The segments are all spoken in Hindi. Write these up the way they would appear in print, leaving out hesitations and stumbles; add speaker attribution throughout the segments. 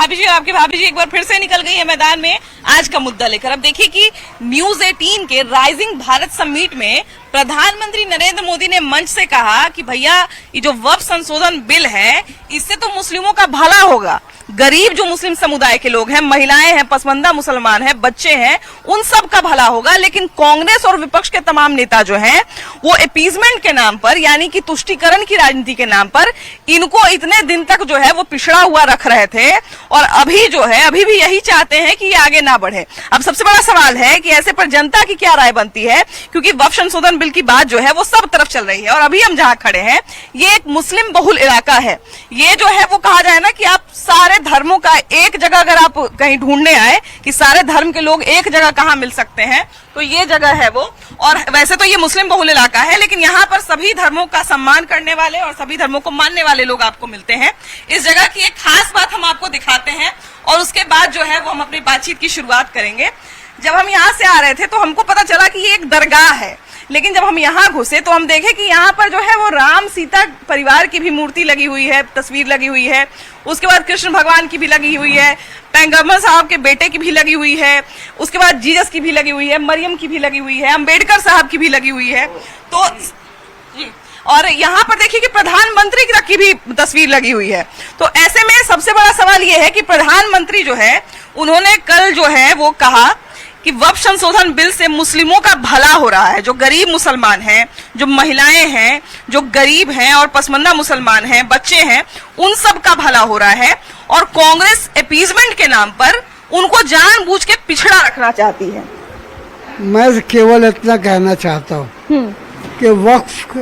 Speaker 1: भाभी जी और आपकी भाभी जी एक बार फिर से निकल गई है मैदान में आज का मुद्दा लेकर। अब देखिए कि न्यूज 18 के राइजिंग भारत समिट में प्रधानमंत्री नरेंद्र मोदी ने मंच से कहा कि भैया ये जो वक्फ संशोधन बिल है इससे तो मुस्लिमों का भला होगा, गरीब जो मुस्लिम समुदाय के लोग हैं, महिलाएं हैं, पसमानदा मुसलमान हैं, बच्चे हैं, उन सब का भला होगा। लेकिन कांग्रेस और विपक्ष के तमाम नेता जो हैं वो अपीजमेंट के नाम पर यानी कि तुष्टीकरण की राजनीति के नाम पर इनको इतने दिन तक जो है वो पिछड़ा हुआ रख रहे थे और अभी जो है अभी भी यही चाहते हैं कि ये आगे ना बढ़े। अब सबसे बड़ा सवाल है कि ऐसे पर जनता की क्या राय बनती है, क्योंकि वक्फ संशोधन बिल की बात जो है वो सब तरफ चल रही है और अभी हम जहां खड़े हैं ये एक मुस्लिम बहुल इलाका है। ये जो है वो कहा जाए ना कि आप सारे धर्मों का एक जगह अगर आप कहीं ढूंढने आए कि सारे धर्म के लोग एक जगह कहाँ मिल सकते हैं तो ये जगह है वो। और वैसे तो ये मुस्लिम बहुल इलाका है लेकिन यहाँ पर सभी धर्मों का सम्मान करने वाले और सभी धर्मों को मानने वाले लोग आपको मिलते हैं। इस जगह की एक खास बात हम आपको दिखाते हैं और उसके बाद जो है वो हम अपनी बातचीत की शुरुआत करेंगे। जब हम यहाँ से आ रहे थे तो हमको पता चला कि ये एक दरगाह है, लेकिन जब हम यहाँ घुसे तो हम देखे कि यहाँ पर जो है वो राम सीता परिवार की भी मूर्ति लगी हुई है, तस्वीर लगी हुई है, उसके बाद कृष्ण भगवान की भी लगी हुई है, पैगंबर साहब के बेटे की भी लगी हुई है, उसके बाद जीसस की भी लगी हुई है, मरियम की भी लगी हुई है, अंबेडकर साहब की भी लगी हुई है। तो और यहाँ पर देखिए कि प्रधानमंत्री की भी तस्वीर लगी हुई है। तो ऐसे में सबसे बड़ा सवाल ये है कि प्रधानमंत्री जो है उन्होंने कल जो है वो कहा कि वक्फ संशोधन बिल से मुस्लिमों का भला हो रहा है, जो गरीब मुसलमान हैं, जो महिलाएं हैं, जो गरीब हैं और पसमानदा मुसलमान हैं, बच्चे हैं, उन सब का भला हो रहा है। और कांग्रेस अपीजमेंट के नाम पर उनको जानबूझ के पिछड़ा रखना चाहती है।
Speaker 2: मैं केवल इतना कहना चाहता हूँ कि वक्फ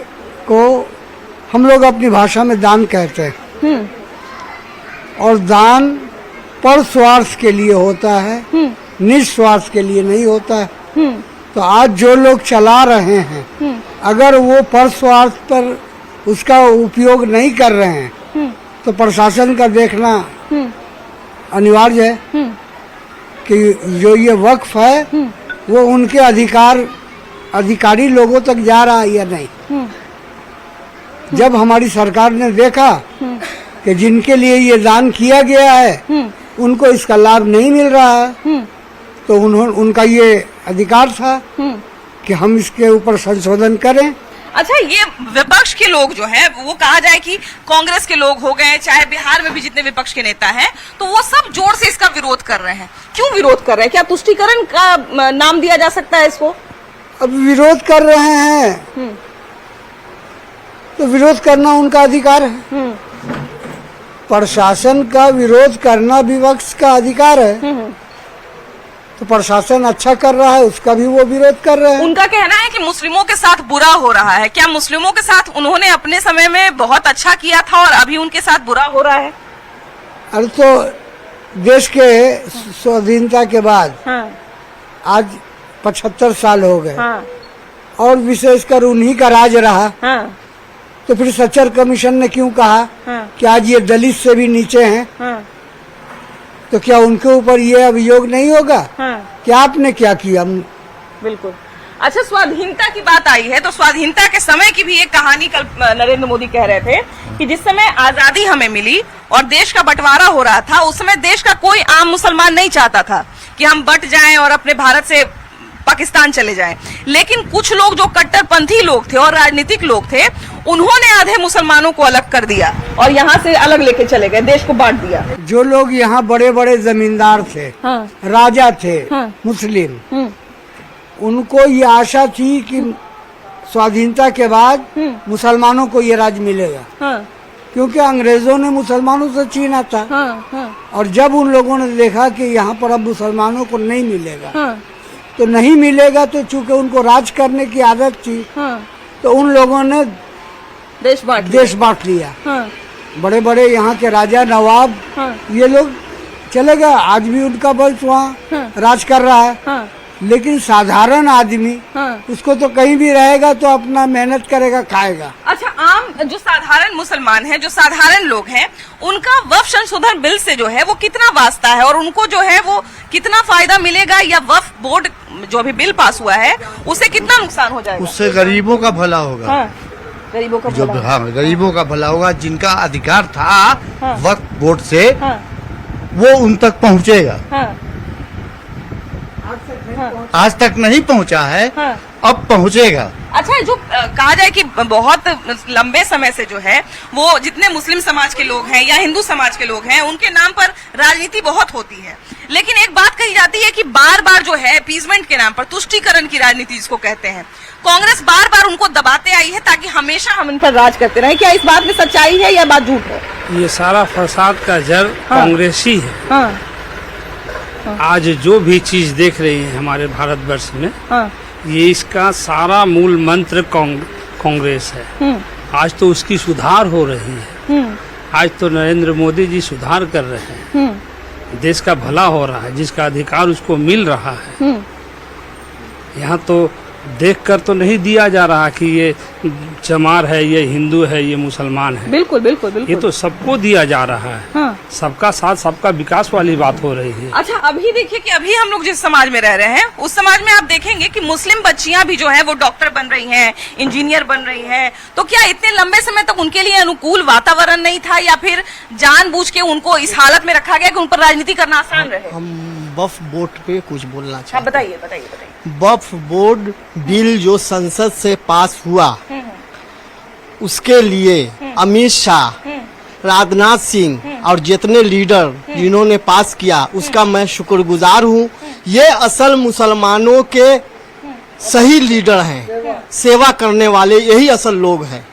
Speaker 2: को हम लोग अपनी भाषा में दान कहते हैं और दान पर स्वार्थ के लिए होता है, निस्वार्थ के लिए नहीं होता है। तो आज जो लोग चला रहे हैं अगर वो पर स्वार्थ पर उसका उपयोग नहीं कर रहे हैं तो प्रशासन का देखना अनिवार्य है कि जो ये वक्फ है वो उनके अधिकारी लोगों तक जा रहा है या नहीं। जब हमारी सरकार ने देखा कि जिनके लिए ये दान किया गया है उनको इसका लाभ नहीं मिल रहा है तो उनका ये अधिकार था कि हम इसके ऊपर संशोधन करें।
Speaker 1: अच्छा, ये विपक्ष के लोग जो हैं वो कहा जाए कि कांग्रेस के लोग हो गए, चाहे बिहार में भी जितने विपक्ष के नेता हैं, तो वो सब जोर से इसका विरोध कर रहे हैं। क्यों विरोध कर रहे हैं? क्या तुष्टीकरण का नाम दिया जा सकता है इसको?
Speaker 2: अब विरोध कर रहे हैं तो विरोध करना उनका अधिकार है। प्रशासन का विरोध करना विपक्ष का अधिकार है। तो प्रशासन अच्छा कर रहा है उसका भी वो विरोध कर रहे हैं। उनका कहना है कि मुस्लिमों के साथ बुरा हो रहा है। क्या मुस्लिमों के साथ उन्होंने अपने समय में बहुत अच्छा किया था और अभी उनके साथ बुरा हो रहा है? अरे तो देश के स्वाधीनता के बाद आज 75 साल हो गए और विशेषकर उन्हीं का राज रहा। तो फिर सच्चर कमीशन ने क्यों कहा कि आज ये दलित से भी नीचे हैं? तो क्या उनके ऊपर ये अभियोग नहीं होगा? क्या आपने क्या किया?
Speaker 1: बिल्कुल। अच्छा, स्वाधीनता की बात आई है तो स्वाधीनता के समय की भी एक कहानी कल नरेंद्र मोदी कह रहे थे कि जिस समय आजादी हमें मिली और देश का बंटवारा हो रहा था उस समय देश का कोई आम मुसलमान नहीं चाहता था कि हम बट जाएं और अपने भारत से पाकिस्तान चले जाएं। लेकिन कुछ लोग जो कट्टरपंथी लोग थे और राजनीतिक लोग थे उन्होंने आधे मुसलमानों को अलग कर दिया और यहाँ से अलग लेके चले गए, देश को बांट दिया।
Speaker 2: जो लोग यहाँ बड़े बड़े जमींदार थे, राजा थे, मुस्लिम, उनको ये आशा थी कि स्वाधीनता के बाद मुसलमानों को ये राज मिलेगा क्योंकि अंग्रेजों ने मुसलमानों से छीना था। और जब उन लोगों ने देखा कि यहाँ पर अब मुसलमानों को नहीं मिलेगा तो नहीं मिलेगा, तो चूंकि उनको राज करने की आदत थी तो उन लोगों ने देश बांट लिया। बड़े बड़े यहाँ के राजा नवाब ये लोग चले गए, आज भी उनका वंश वहाँ राज कर रहा है। लेकिन साधारण आदमी उसको तो कहीं भी रहेगा तो अपना मेहनत करेगा, खाएगा।
Speaker 1: अच्छा, आम जो साधारण मुसलमान हैं, जो साधारण लोग हैं, उनका वक्फ संशोधन बिल से जो है वो कितना वास्ता है और उनको जो है वो कितना फायदा मिलेगा या वक्फ बोर्ड जो अभी बिल पास हुआ है उससे कितना नुकसान हो जाएगा?
Speaker 3: उससे गरीबों का भला होगा।
Speaker 1: गरीबों का
Speaker 3: गरीबों का भला होगा जिनका अधिकार था वक्फ बोर्ड से वो उन तक पहुंचेगा।
Speaker 1: हाँ,
Speaker 3: आज तक नहीं पहुंचा है,
Speaker 1: हाँ।
Speaker 3: अब पहुंचेगा।
Speaker 1: अच्छा, जो कहा जाए कि बहुत लंबे समय से जो है वो जितने मुस्लिम समाज के लोग हैं या हिंदू समाज के लोग हैं उनके नाम पर राजनीति बहुत होती है, लेकिन एक बात कही जाती है कि बार बार जो है अपीसमेंट के नाम पर, तुष्टीकरण की राजनीति जिसको कहते हैं, कांग्रेस बार बार उनको दबाते आई है ताकि हमेशा हम इन पर राज करते रहे। क्या इस बात में सच्चाई है या बात झूठ है?
Speaker 4: ये सारा फसाद का जड़ कांग्रेस ही है।
Speaker 1: हाँ,
Speaker 4: आज जो भी चीज देख रही है हमारे भारतवर्ष में,
Speaker 1: हाँ,
Speaker 4: ये इसका सारा मूल मंत्र कांग्रेस है। आज तो उसकी सुधार हो रही है। आज तो नरेंद्र मोदी जी सुधार कर रहे हैं, देश का भला हो रहा है, जिसका अधिकार उसको मिल रहा है। यहाँ तो देखकर तो नहीं दिया जा रहा कि ये चमार है, ये हिंदू है, ये मुसलमान है।
Speaker 1: बिल्कुल बिल्कुल बिल्कुल।
Speaker 4: ये तो सबको दिया जा रहा है।
Speaker 1: हाँ।
Speaker 4: सबका साथ सबका विकास वाली बात हो रही है।
Speaker 1: अच्छा, अभी देखिए कि अभी हम लोग जिस समाज में रह रहे हैं उस समाज में आप देखेंगे कि मुस्लिम बच्चियां भी जो है वो डॉक्टर बन रही हैं, इंजीनियर बन रही हैं। तो क्या इतने लंबे समय तक उनके लिए अनुकूल वातावरण नहीं था या फिर जानबूझ के उनको इस हालत में रखा गया कि उन पर राजनीति करना आसान रहे?
Speaker 5: हम वक्फ बोर्ड पे कुछ बोलना
Speaker 1: हाँ,
Speaker 5: चाहते
Speaker 1: बताइए बताइए बताइए।
Speaker 5: हैं। वक्फ बोर्ड बिल जो संसद से पास हुआ, उसके लिए अमित शाह, राजनाथ सिंह और जितने लीडर जिन्होंने पास किया, उसका मैं शुक्रगुजार हूँ। ये असल मुसलमानों के सही लीडर हैं, सेवा करने वाले यही असल लोग हैं,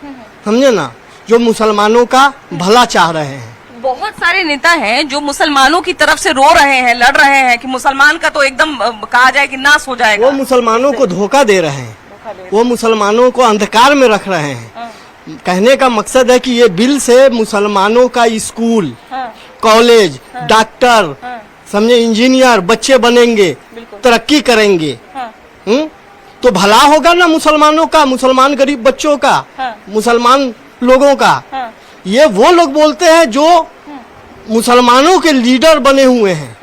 Speaker 5: समझे ना, जो मुसलमानों का भला चाह रहे हैं।
Speaker 1: बहुत सारे नेता हैं जो मुसलमानों की तरफ से रो रहे हैं, लड़ रहे हैं कि मुसलमान का तो एकदम कहा जाए कि नाश हो जाएगा।
Speaker 5: वो मुसलमानों को धोखा दे रहे हैं, वो मुसलमानों को अंधकार में रख रहे हैं। कहने का मकसद है कि ये बिल से मुसलमानों का स्कूल, कॉलेज, डॉक्टर, समझे, इंजीनियर बच्चे बनेंगे, तरक्की करेंगे। तो भला होगा ना मुसलमानों का, मुसलमान गरीब बच्चों का, मुसलमान लोगों का। ये वो लोग बोलते हैं जो मुसलमानों के लीडर बने हुए हैं,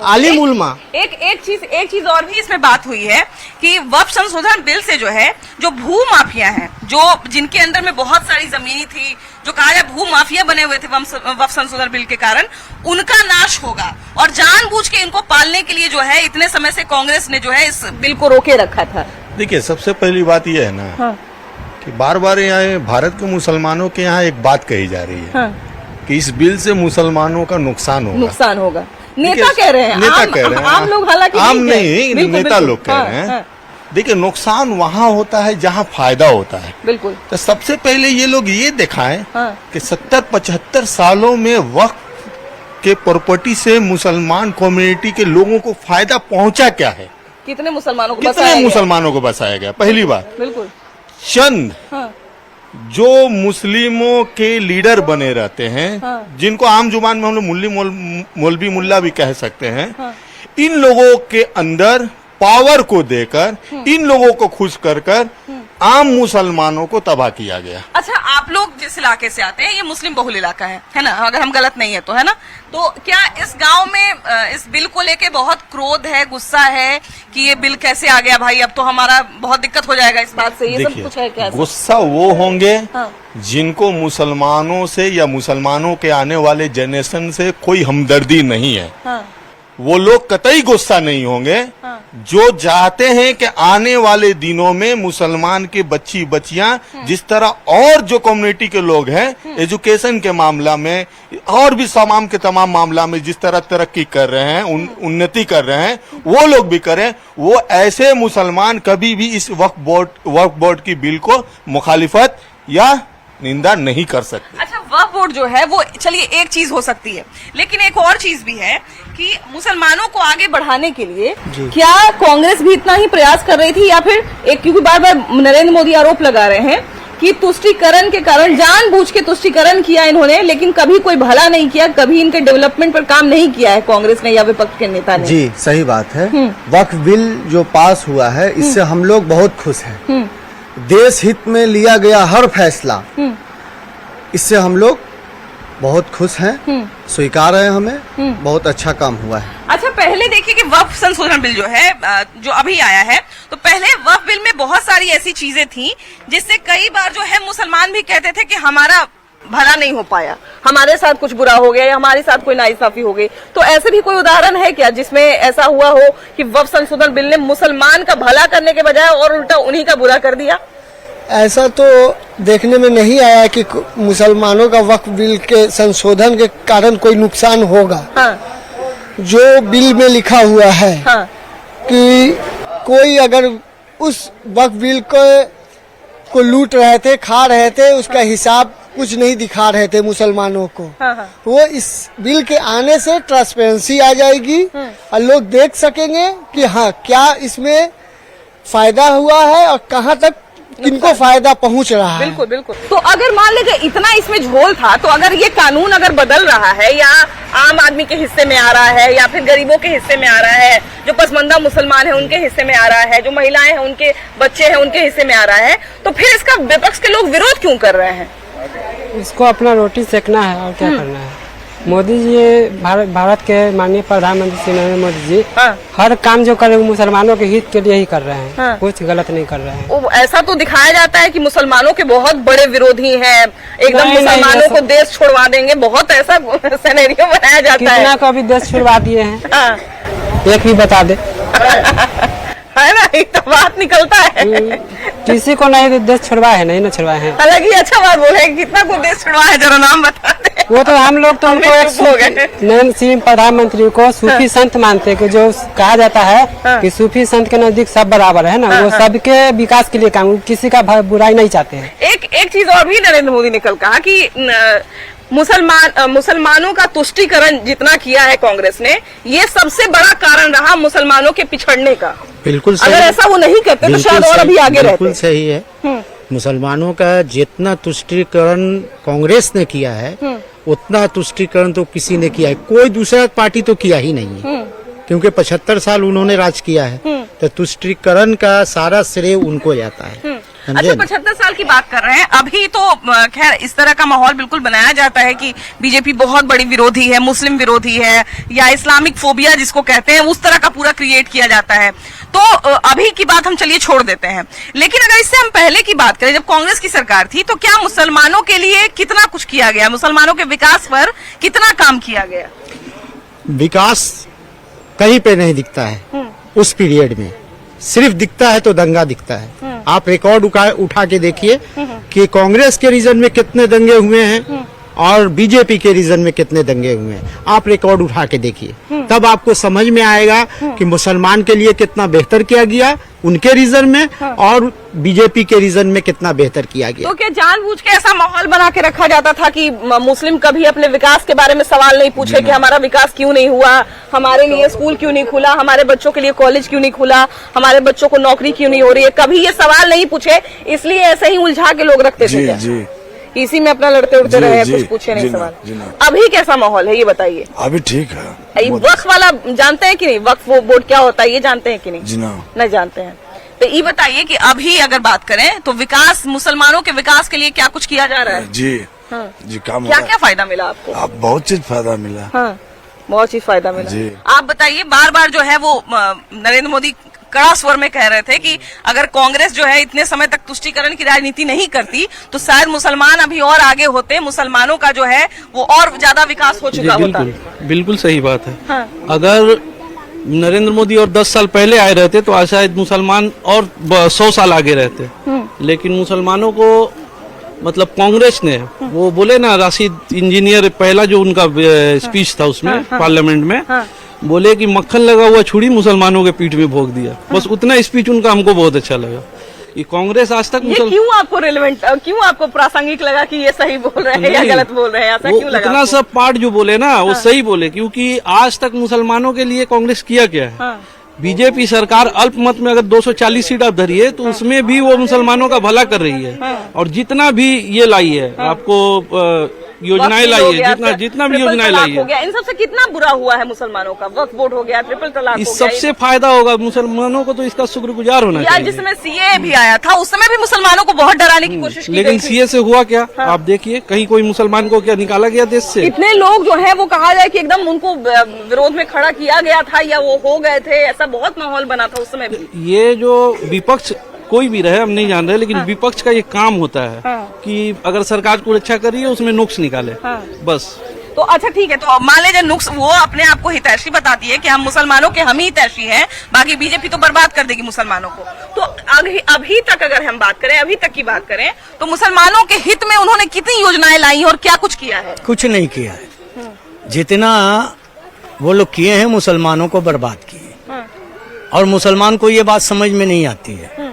Speaker 5: आलिम उलमा।
Speaker 1: एक चीज और भी इसमें बात हुई है कि वक्फ संशोधन बिल से जो है, जो भू माफिया हैं, जो जिनके अंदर में बहुत सारी जमीनी थी, जो कहा जाए भू माफिया बने हुए थे वक्फ संशोधन बिल के कारण, उनका नाश होगा। और जानबूझ के इनको पालने के लिए जो है इतने समय से कांग्रेस ने जो है इस बिल को रोके रखा था।
Speaker 6: देखिए, सबसे पहली बात यह है ना कि बार बार यहाँ भारत के मुसलमानों के यहाँ एक बात कही जा रही है कि इस बिल से मुसलमानों का नुकसान होगा।
Speaker 1: नेता कह रहे हैं,
Speaker 6: नेता कह रहे हैं,
Speaker 1: आम लोग हालांकि
Speaker 6: आम नहीं, नेता लोग कह रहे हैं। देखिए, नुकसान वहाँ होता है जहाँ फायदा होता है।
Speaker 1: बिल्कुल।
Speaker 6: तो सबसे पहले ये लोग ये दिखाएं कि 70-75 सालों में वक्फ के प्रॉपर्टी से मुसलमान कम्युनिटी के लोगों को फायदा पहुँचा क्या है,
Speaker 1: कितने मुसलमानों को
Speaker 6: बसाया गया। पहली बात,
Speaker 1: बिल्कुल।
Speaker 6: चंद जो मुस्लिमों के लीडर बने रहते हैं, जिनको आम जुबान में हम लोग मौलवी मुल्ला भी कह सकते हैं, इन लोगों के अंदर पावर को देकर, इन लोगों को खुश कर आम मुसलमानों को तबाह किया गया।
Speaker 1: अच्छा, आप लोग जिस इलाके से आते हैं, ये मुस्लिम बहुल इलाका है ना, अगर हम गलत नहीं है तो, है ना? तो क्या इस गांव में इस बिल को लेके बहुत क्रोध है, गुस्सा है कि ये बिल कैसे आ गया भाई, अब तो हमारा बहुत दिक्कत हो जाएगा इस बात से, ये सब कुछ है क्या?
Speaker 6: गुस्सा वो होंगे जिनको मुसलमानों से या मुसलमानों के आने वाले जनरेशन से कोई हमदर्दी नहीं है। वो लोग कतई गुस्सा नहीं होंगे जो चाहते हैं कि आने वाले दिनों में मुसलमान के बच्चियां जिस तरह और जो कम्युनिटी के लोग हैं एजुकेशन के मामला में और भी तमाम के तमाम मामला में जिस तरह तरक्की कर रहे हैं, उन्नति कर रहे हैं, वो लोग भी करें। वो ऐसे मुसलमान कभी भी इस वक्फ बोर्ड की बिल को मुखालिफत या निंदा नहीं कर सकते।
Speaker 1: अच्छा, वक्फ बोर्ड जो है वो चलिए एक चीज हो सकती है, लेकिन एक और चीज भी है कि मुसलमानों को आगे बढ़ाने के लिए क्या कांग्रेस भी इतना ही प्रयास कर रही थी या फिर क्योंकि बार बार नरेंद्र मोदी आरोप लगा रहे हैं कि तुष्टीकरण के कारण जानबूझ के तुष्टीकरण किया इन्होंने, लेकिन कभी कोई भला नहीं किया, कभी इनके डेवलपमेंट पर काम नहीं किया है कांग्रेस ने या विपक्ष के नेता ने।
Speaker 5: जी, सही बात है। वक्फ बिल जो पास हुआ है, इससे हम लोग बहुत खुश हैं। देश हित में लिया गया हर फैसला, इससे हम लोग बहुत खुश हैं, स्वीकार है, हमें बहुत अच्छा काम हुआ है।
Speaker 1: अच्छा, पहले देखिए कि वक्फ संशोधन बिल जो है, जो अभी आया है, तो पहले वक्फ बिल में बहुत सारी ऐसी चीजें थी जिससे कई बार जो है मुसलमान भी कहते थे कि हमारा भला नहीं हो पाया, हमारे साथ कुछ बुरा हो गया या हमारे साथ कोई नाइंसाफी हो गई, तो ऐसे भी कोई उदाहरण है क्या जिसमें ऐसा हुआ हो कि वक्फ संशोधन बिल ने मुसलमान का भला करने के बजाय और उल्टा उन्हीं का बुरा कर दिया?
Speaker 5: ऐसा तो देखने में नहीं आया कि मुसलमानों का वक्फ बिल के संशोधन के कारण कोई नुकसान होगा।
Speaker 1: हाँ।
Speaker 5: जो बिल में लिखा हुआ है
Speaker 1: हाँ।
Speaker 5: कि कोई अगर उस वक्फ बिल को लूट रहे थे, खा रहे थे, उसका हिसाब कुछ नहीं दिखा रहे थे मुसलमानों को,
Speaker 1: हाँ।
Speaker 5: वो इस बिल के आने से ट्रांसपेरेंसी आ जाएगी और लोग देख सकेंगे कि हाँ क्या इसमें फायदा हुआ है और कहाँ तक किनको फायदा पहुंच रहा है।
Speaker 1: बिल्कुल बिल्कुल। तो अगर मान लीजिए इतना इसमें झोल था, तो अगर ये कानून अगर बदल रहा है या आम आदमी के हिस्से में आ रहा है या फिर गरीबों के हिस्से में आ रहा है, जो पसमंदा मुसलमान है उनके हिस्से में आ रहा है, जो महिलाएं हैं उनके बच्चे हैं उनके हिस्से में आ रहा है, तो फिर इसका विपक्ष के लोग विरोध क्यों कर रहे हैं?
Speaker 7: इसको अपना रोटी सेकना है और क्या करना है। मोदी जी भारत के माननीय प्रधानमंत्री श्री नरेंद्र मोदी जी हर काम जो कर रहे हैं मुसलमानों के हित के लिए ही कर रहे हैं, कुछ गलत नहीं कर रहे हैं।
Speaker 1: ऐसा तो दिखाया जाता है कि मुसलमानों के बहुत बड़े विरोधी हैं, एकदम मुसलमानों को देश छुड़वा देंगे, बहुत ऐसा सिनेरियो बनाया जाता है।
Speaker 7: कितना को अभी देश छुड़वा दिए हैं, एक भी बता दे।
Speaker 1: है ना, एक तो बात निकलता है।
Speaker 7: किसी को नहीं देश छुड़वा है, नहीं ना छुड़वाए हैं।
Speaker 1: हालांकि अच्छा बात बोले, कितना को देश छुड़वा है, जरा नाम बता दे।
Speaker 7: वो तो हम लोग तो उनको नरेंद्र सिंह प्रधानमंत्री को सूफी संत मानते हैं, कि जो कहा जाता है कि सूफी संत के नजदीक सब बराबर है ना, वो सबके विकास के लिए काम, किसी का बुराई नहीं चाहते हैं।
Speaker 1: एक चीज और भी नरेंद्र मोदी ने कल कहा कि मुसलमानों का तुष्टीकरण जितना किया है कांग्रेस ने, ये सबसे बड़ा कारण रहा मुसलमानों के पिछड़ने का।
Speaker 3: बिल्कुल सही।
Speaker 1: अगर ऐसा वो नहीं करते तो शायद और अभी आगे रहते।
Speaker 3: बिल्कुल सही है। मुसलमानों का जितना तुष्टीकरण कांग्रेस ने किया है उतना तुष्टीकरण तो किसी ने किया है, कोई दूसरा पार्टी तो किया ही नहीं है, क्योंकि 75 साल उन्होंने राज किया है, तो तुष्टीकरण का सारा श्रेय उनको जाता है।
Speaker 1: अच्छा, 75 साल की बात कर रहे हैं, अभी तो खैर इस तरह का माहौल बिल्कुल बनाया जाता है कि बीजेपी बहुत बड़ी विरोधी है, मुस्लिम विरोधी है, या इस्लामिक फोबिया जिसको कहते हैं, उस तरह का पूरा क्रिएट किया जाता है। तो अभी की बात हम चलिए छोड़ देते हैं, लेकिन अगर इससे हम पहले की बात करें, जब कांग्रेस की सरकार थी, तो क्या मुसलमानों के लिए कितना कुछ किया गया, मुसलमानों के विकास पर कितना काम किया गया?
Speaker 3: विकास कहीं पे नहीं दिखता है उस पीरियड में, सिर्फ दिखता है तो दंगा दिखता है। आप रिकॉर्ड उठा के देखिए कि कांग्रेस के रीजन में कितने दंगे हुए हैं और बीजेपी के रीजन में कितने दंगे हुए हैं, आप रिकॉर्ड उठा के देखिए, तब आपको समझ में आएगा कि मुसलमान के लिए कितना बेहतर किया गया उनके रीजन में और बीजेपी के रीजन में कितना बेहतर किया गया।
Speaker 1: तो क्या जानबूझ के ऐसा माहौल बना के रखा जाता था कि मुस्लिम कभी अपने विकास के बारे में सवाल नहीं पूछे कि हमारा विकास क्यों नहीं हुआ, हमारे लिए स्कूल क्यों नहीं खुला, हमारे बच्चों के लिए कॉलेज क्यों नहीं खुला, हमारे बच्चों को नौकरी क्यों नहीं हो रही है, कभी ये सवाल नहीं पूछे, इसलिए ऐसे ही उलझा के लोग रखते थे क्या? इसी में अपना लड़ते उड़ते रहे, कुछ पूछे नहीं सवाल। अभी कैसा माहौल है ये बताइए।
Speaker 8: अभी ठीक है।
Speaker 1: वक्फ वाला जानते हैं कि नहीं, वक्फ बोर्ड क्या होता है ये जानते हैं कि नहीं? नहीं जानते हैं। तो ये बताइए कि अभी अगर बात करें तो विकास, मुसलमानों के विकास के लिए क्या कुछ किया जा रहा है?
Speaker 8: जी काम
Speaker 1: क्या क्या फायदा मिला आपको?
Speaker 8: बहुत चीज फायदा मिला।
Speaker 1: बहुत चीज फायदा मिला। आप बताइए, बार बार जो है वो नरेंद्र मोदी कड़ा स्वर में कह रहे थे कि अगर कांग्रेस जो है इतने समय तक तुष्टीकरण की राजनीति नहीं करती तो शायद मुसलमान अभी और आगे होते, मुसलमानों का जो है वो और ज्यादा विकास हो चुका होता।
Speaker 9: बिल्कुल सही बात है। अगर नरेंद्र मोदी और 10 साल पहले आए रहते तो आज शायद मुसलमान और 100 साल आगे रहते, लेकिन मुसलमानों को मतलब कांग्रेस ने, वो बोले ना राशिद इंजीनियर, पहला जो उनका स्पीच था उसमें पार्लियामेंट में, बोले कि मक्खन लगा हुआ छुरी मुसलमानों के पीठ में भोंक दिया, बस उतना स्पीच उनका हमको बहुत अच्छा लगा। ये कांग्रेस आज तक
Speaker 1: ये क्यों आपको रेलेवेंट, क्यों आपको प्रासंगिक लगा कि ये सही बोल रहे हैं या गलत बोल रहे हैं, ऐसा क्यों लगा?
Speaker 9: इतना सब पार्ट जो बोले ना वो सही बोले, क्योंकि आज तक मुसलमानों के लिए कांग्रेस किया क्या है। बीजेपी सरकार अल्पमत में अगर 240 सीट आप धरी है तो उसमें भी वो मुसलमानों का भला कर रही है, और जितना भी ये लाई है आपको योजनाएं लाई है, जितना भी योजनाएं लाई है,
Speaker 1: इन सबसे कितना बुरा हुआ है मुसलमानों का? वक्फ बोर्ड हो गया, ट्रिपल तलाक हो गया,
Speaker 9: इस सबसे फायदा होगा मुसलमानों को, तो इसका शुक्रगुजार होना चाहिए।
Speaker 1: जिस समय सीए भी आया था उस समय भी मुसलमानों को बहुत डराने की कोशिश की,
Speaker 9: लेकिन सीए से हुआ क्या? आप देखिए, कहीं कोई मुसलमान को क्या निकाला गया देश से?
Speaker 1: इतने लोग जो है वो कहा जाए कि एकदम उनको विरोध में खड़ा किया गया था या वो हो गए थे, ऐसा बहुत माहौल बना था उस समय भी।
Speaker 9: ये जो विपक्ष कोई भी रहे हम नहीं जान रहे, लेकिन विपक्ष का ये काम होता है कि अगर सरकार को रक्षा कर रही है उसमें नुक्स निकाले, बस।
Speaker 1: तो अच्छा ठीक है, तो मान लीजिए नुक्स वो अपने आप को हितैषी बताती है कि हम मुसलमानों के हम ही हितैषी हैं, बाकी बीजेपी तो बर्बाद कर देगी मुसलमानों को। तो अभी तक अगर हम बात करें, अभी तक की बात करें, तो मुसलमानों के हित में उन्होंने कितनी योजनाएं लाई और क्या कुछ किया है?
Speaker 10: कुछ नहीं किया है। जितना वो लोग किए हैं मुसलमानों को बर्बाद किए, और मुसलमान को ये बात समझ में नहीं आती है।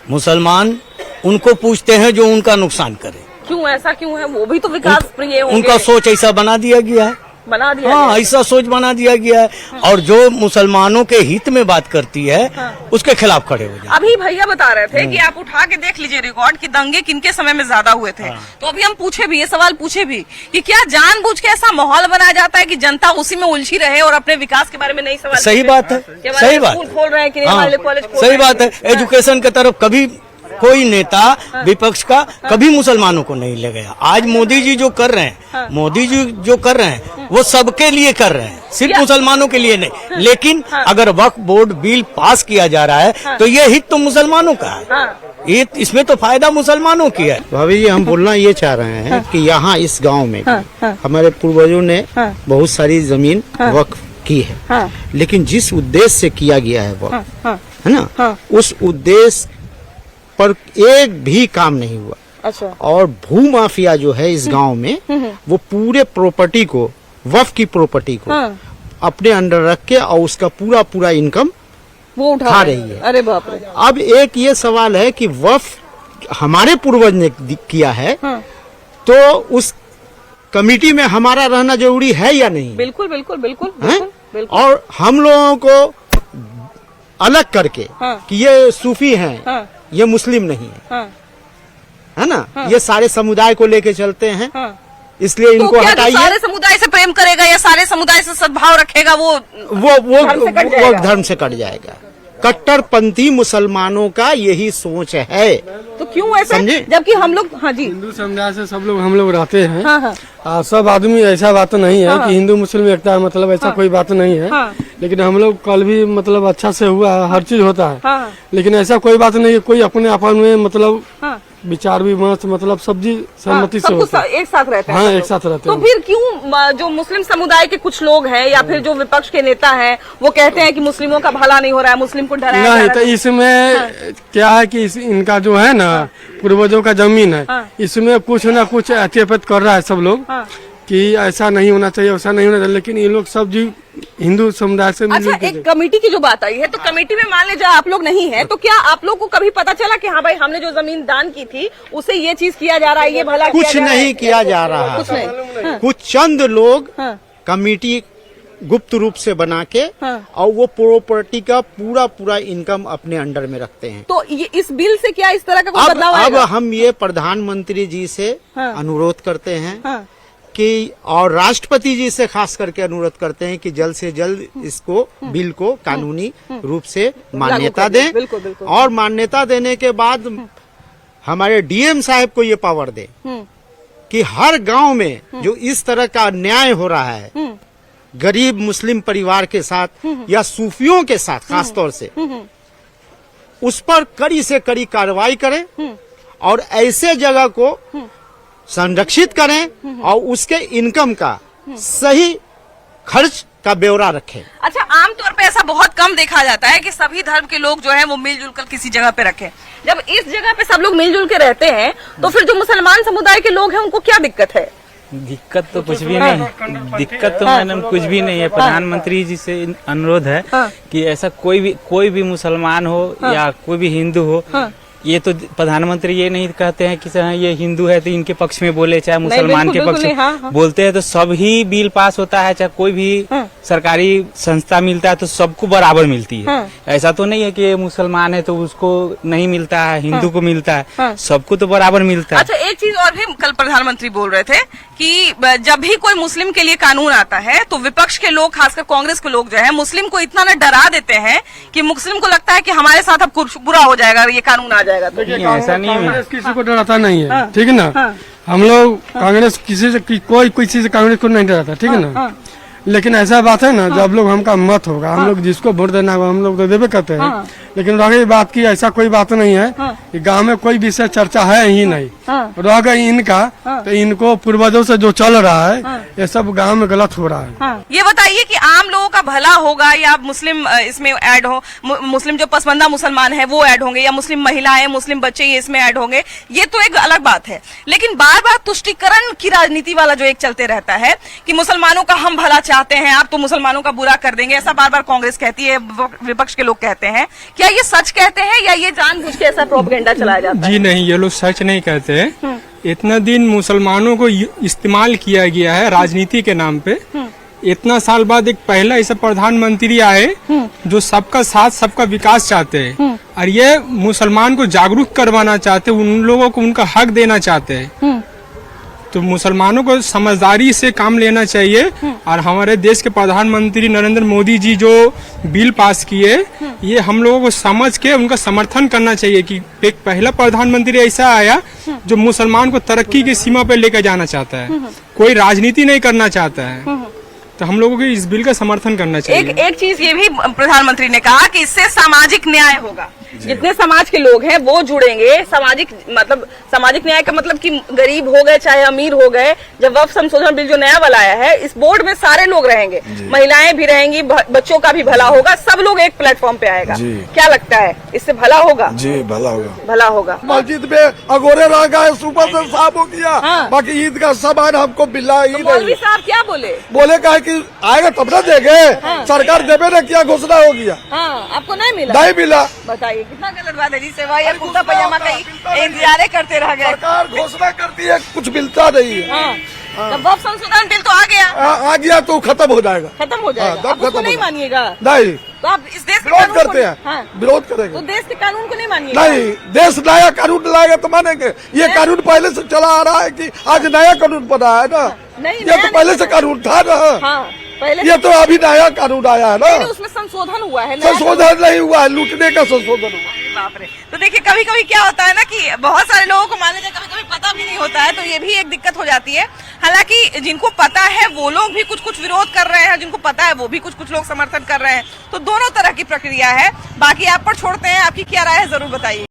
Speaker 10: मुसलमान उनको पूछते हैं जो उनका नुकसान करे।
Speaker 1: क्यों, ऐसा क्यों है? वो भी तो विकास प्रिय होंगे।
Speaker 10: उनका सोच ऐसा बना दिया गया है, हाँ, ऐसा सोच बना दिया गया है। और जो मुसलमानों के हित में बात करती है उसके खिलाफ खड़े हो जाए।
Speaker 1: अभी भैया बता रहे थे कि आप उठा के देख लीजिए रिकॉर्ड कि दंगे किनके समय में ज्यादा हुए थे। तो अभी हम पूछे भी, ये सवाल पूछे भी कि क्या जानबूझ के ऐसा माहौल बनाया जाता है कि जनता उसी में उलझी रहे और अपने विकास के बारे में नहीं सवाल?
Speaker 10: सही बात है, सही बात,
Speaker 1: खोल रहे हैं कि कॉलेज,
Speaker 10: सही बात है। एजुकेशन की तरफ कभी कोई नेता विपक्ष का कभी मुसलमानों को नहीं ले गया। आज मोदी जी जो कर रहे हैं, मोदी जी जो कर रहे हैं वो सबके लिए कर रहे हैं, सिर्फ मुसलमानों के लिए नहीं। लेकिन अगर वक्फ बोर्ड बिल पास किया जा रहा है तो ये हित तो मुसलमानों का है, ये इसमें तो फायदा मुसलमानों की है।
Speaker 3: भाभी जी, हम बोलना ये चाह रहे हैं कि यहाँ इस गांव में हमारे पूर्वजों ने बहुत सारी जमीन वक्फ की है, लेकिन जिस उद्देश्य से किया गया है वक्फ, है ना, उस उद्देश्य पर एक भी काम नहीं हुआ।
Speaker 1: अच्छा।
Speaker 3: और भू माफिया जो है इस गांव में वो पूरे प्रॉपर्टी को, वक्फ की प्रॉपर्टी को अपने अंडर रख के और उसका पूरा इनकम
Speaker 1: वो उठा
Speaker 3: रही है।
Speaker 1: अरे बाप रे।
Speaker 3: अब एक ये सवाल है कि वक्फ हमारे पूर्वज ने किया है, तो उस कमेटी में हमारा रहना जरूरी है या नहीं?
Speaker 1: बिल्कुल बिल्कुल बिल्कुल,
Speaker 3: बिल्कुल,
Speaker 1: बिल्कुल।
Speaker 3: और हम लोगों को अलग करके कि ये सूफी हैं, ये मुस्लिम नहीं है, है ना, ये सारे समुदाय को लेके चलते हैं, इसलिए इनको हटाइए।
Speaker 1: सारे समुदाय से प्रेम करेगा या सारे समुदाय से सद्भाव रखेगा वो
Speaker 3: धर्म से कट जाएगा। कट्टरपंथी मुसलमानों का यही सोच है।
Speaker 1: तो क्यों ऐसा? जबकि हम लोग, हाँ जी,
Speaker 7: हिंदू समुदाय से सब लोग हम लोग रहते हैं। सब आदमी, ऐसा बात नहीं है कि हिंदू मुस्लिम एकता है, मतलब ऐसा कोई बात नहीं है। लेकिन हम लोग कल भी मतलब अच्छा से हुआ, हर चीज होता है। लेकिन ऐसा कोई बात नहीं है, कोई अपने अपन में मतलब विचार विमर्श मतलब सब्जी सहमति से होता है,
Speaker 1: एक साथ रहते हैं।
Speaker 7: हाँ, एक साथ रहते हैं।
Speaker 1: तो फिर क्यों जो मुस्लिम समुदाय के कुछ लोग हैं या फिर जो विपक्ष के नेता हैं वो कहते हैं कि मुस्लिमों का भला नहीं हो रहा है, मुस्लिम को डराया जा रहा है?
Speaker 7: तो इसमें क्या है कि इनका जो है ना पूर्वजों का जमीन है, इसमें कुछ ना कुछ एहतियात कर रहा है सब लोग कि ऐसा नहीं होना चाहिए, वैसा नहीं होना चाहिए। लेकिन ये लोग सब जी हिंदू समुदाय से
Speaker 1: अच्छा, एक कमेटी की जो बात आई है, तो कमेटी में मान लीजिए आप लोग नहीं है, तो क्या आप लोग को कभी पता चला कि हाँ भाई हमने जो जमीन दान की थी उसे ये चीज किया जा रहा है, ये भला
Speaker 3: कुछ नहीं किया जा रहा है।
Speaker 1: कुछ नहीं,
Speaker 3: कुछ चंद लोग कमेटी गुप्त रूप से बना के और वो प्रॉपर्टी का पूरा इनकम अपने अंडर में रखते हैं।
Speaker 1: तो ये इस बिल से क्या इस तरह का कोई बदलाव आएगा?
Speaker 3: अब हम ये प्रधानमंत्री जी से अनुरोध करते हैं कि, और राष्ट्रपति जी से खास करके अनुरोध करते हैं कि जल्द से जल्द इसको बिल को कानूनी रूप से मान्यता दें।
Speaker 1: बिल्कुल, बिल्कुल।
Speaker 3: और मान्यता देने के बाद हमारे डीएम साहब को ये पावर दें कि हर गांव में जो इस तरह का अन्याय हो रहा है गरीब मुस्लिम परिवार के साथ या सूफियों के साथ खास तौर से, उस पर कड़ी से कड़ी कार्रवाई करें और ऐसे जगह को संरक्षित करें और उसके इनकम का सही खर्च का ब्यौरा रखें।
Speaker 1: अच्छा, आमतौर पे ऐसा बहुत कम देखा जाता है कि सभी धर्म के लोग जो है वो मिलजुल कर किसी जगह पे रखें। जब इस जगह पे सब लोग मिलजुल के रहते हैं तो फिर जो मुसलमान समुदाय के लोग हैं उनको क्या दिक्कत है?
Speaker 11: दिक्कत तो कुछ भी नहीं, दिक्कत तो मैडम कुछ भी नहीं है। प्रधानमंत्री जी से अनुरोध है कि ऐसा कोई भी मुसलमान हो या कोई भी हिंदू हो, ये तो प्रधानमंत्री ये नहीं कहते हैं कि ये हिंदू है तो इनके पक्ष में बोले, चाहे मुसलमान के पक्ष में बोलते हैं, तो सब ही बिल पास होता है। चाहे कोई भी सरकारी संस्था मिलता है तो सबको बराबर मिलती है। ऐसा तो नहीं है कि मुसलमान है तो उसको नहीं मिलता है, हिंदू को मिलता है, सबको तो बराबर मिलता है।
Speaker 1: अच्छा, एक चीज और भी कल प्रधानमंत्री बोल रहे थे कि जब भी कोई मुस्लिम के लिए कानून आता है तो विपक्ष के लोग, खासकर कांग्रेस के लोग जो है, मुस्लिम को इतना न डरा देते हैं कि मुस्लिम को लगता है कि हमारे साथ अब कुछ बुरा हो जाएगा, ये कानून आ जाएगा। तो
Speaker 11: ऐसा नहीं है,
Speaker 7: कांग्रेस किसी को डराता नहीं है, ठीक है ना। हम लोग कांग्रेस किसी से कोई चीज से कांग्रेस को नहीं डराता, ठीक है ना। लेकिन ऐसा बात है ना, जब लोग हमका मत होगा, हम लोग जिसको वोट देना होगा हम लोग तो देवे करते हैं।
Speaker 12: लेकिन रह गई बात की ऐसा कोई बात नहीं है कि गांव में कोई विषय चर्चा है ही नहीं। रह गई इनका तो इनको पूर्वजों से जो चल रहा है ये सब गांव में गलत हो रहा है।
Speaker 1: ये बताइए कि आम लोगों का भला होगा या मुस्लिम इसमें ऐड हो, मुस्लिम जो पसमानदा मुसलमान है वो ऐड होंगे या मुस्लिम महिलाएं मुस्लिम बच्चे ये इसमें ऐड होंगे, ये तो एक अलग बात है। लेकिन बार बार तुष्टीकरण की राजनीति वाला जो एक चलते रहता है कि मुसलमानों का हम भला चाहते हैं, आप तो मुसलमानों का बुरा कर देंगे, ऐसा बार बार कांग्रेस कहती है, विपक्ष के लोग कहते हैं। क्या ये सच कहते हैं या ये जानबूझ के ऐसा प्रोपेगेंडा चलाया जाता है?
Speaker 12: जी नहीं, ये लोग सच नहीं कहते हैं। इतना दिन मुसलमानों को इस्तेमाल किया गया है राजनीति के नाम पे। इतना साल बाद एक पहला ऐसा प्रधानमंत्री आए जो सबका साथ सबका विकास चाहते हैं और ये मुसलमान को जागरूक करवाना चाहते हैं, उन लोगों को उनका हक देना चाहते हैं। तो मुसलमानों को समझदारी से काम लेना चाहिए और हमारे देश के प्रधानमंत्री नरेंद्र मोदी जी जो बिल पास किए ये हम लोगों को समझ के उनका समर्थन करना चाहिए कि एक पहला प्रधानमंत्री ऐसा आया जो मुसलमान को तरक्की की सीमा पर लेकर जाना चाहता है, कोई राजनीति नहीं करना चाहता है। तो हम लोगों को इस बिल का समर्थन करना चाहिए।
Speaker 1: एक चीज ये भी प्रधानमंत्री ने कहा कि इससे सामाजिक न्याय होगा, जितने समाज के लोग हैं वो जुड़ेंगे। सामाजिक न्याय का मतलब कि गरीब हो गए चाहे अमीर हो गए, जब वक्फ संशोधन बिल जो नया वाला आया है इस बोर्ड में सारे लोग रहेंगे, महिलाएं भी रहेंगी, बच्चों का भी भला होगा, सब लोग एक प्लेटफॉर्म पे आएगा। क्या लगता है इससे भला होगा?
Speaker 8: जी भला होगा,
Speaker 1: भला होगा।
Speaker 2: मस्जिद में अगोरे रह गए, सुबह से साफ हो गया, बाकी ईद का सामान हमको मिला ही नहीं।
Speaker 1: मौलवी साहब क्या
Speaker 2: बोले कहा कि आएगा तब ना देंगे, सरकार देवे ना, क्या घोषणा हो गया,
Speaker 1: आपको नहीं मिला?
Speaker 2: नहीं मिला।
Speaker 1: बताइए कितना गलत बात है जी। सेवा या कुर्ता पजामा का इंतजार करते रह गए।
Speaker 2: सरकार घोषणा करती है, कुछ मिलता नहीं है।
Speaker 1: जब वक्फ संशोधन बिल तो आ गया
Speaker 2: तो खत्म हो जाएगा,
Speaker 1: खत्म हो जाएगा। आप उसको नहीं मानिएगा?
Speaker 2: नहीं,
Speaker 1: तो आप इस देश के
Speaker 2: विरोध
Speaker 1: कानून
Speaker 2: करते हैं, विरोध करेंगे।
Speaker 1: तो देश के कानून को नहीं मानिएगा?
Speaker 2: नहीं, देश नया कानून लाएगा तो मानेंगे। ये कानून पहले से चला आ रहा है कि आज नया कानून बना है ना? ये तो पहले से कानून था ना,
Speaker 1: पहले
Speaker 2: ये तो अभी नया कानून आया है ना।
Speaker 1: उसमें संशोधन हुआ है,
Speaker 2: संशोधन नहीं हुआ है, लूटने का संशोधन हुआ।
Speaker 1: बाप रे। तो देखिए कभी कभी क्या होता है ना कि बहुत सारे लोगों को मान लीजिए कभी कभी पता भी नहीं होता है, तो ये भी एक दिक्कत हो जाती है। हालांकि जिनको पता है वो लोग भी कुछ कुछ विरोध कर रहे हैं, जिनको पता है वो भी कुछ कुछ लोग समर्थन कर रहे हैं, तो दोनों तरह की प्रक्रिया है। बाकी आप पर छोड़ते हैं, आपकी क्या राय है जरूर बताइए।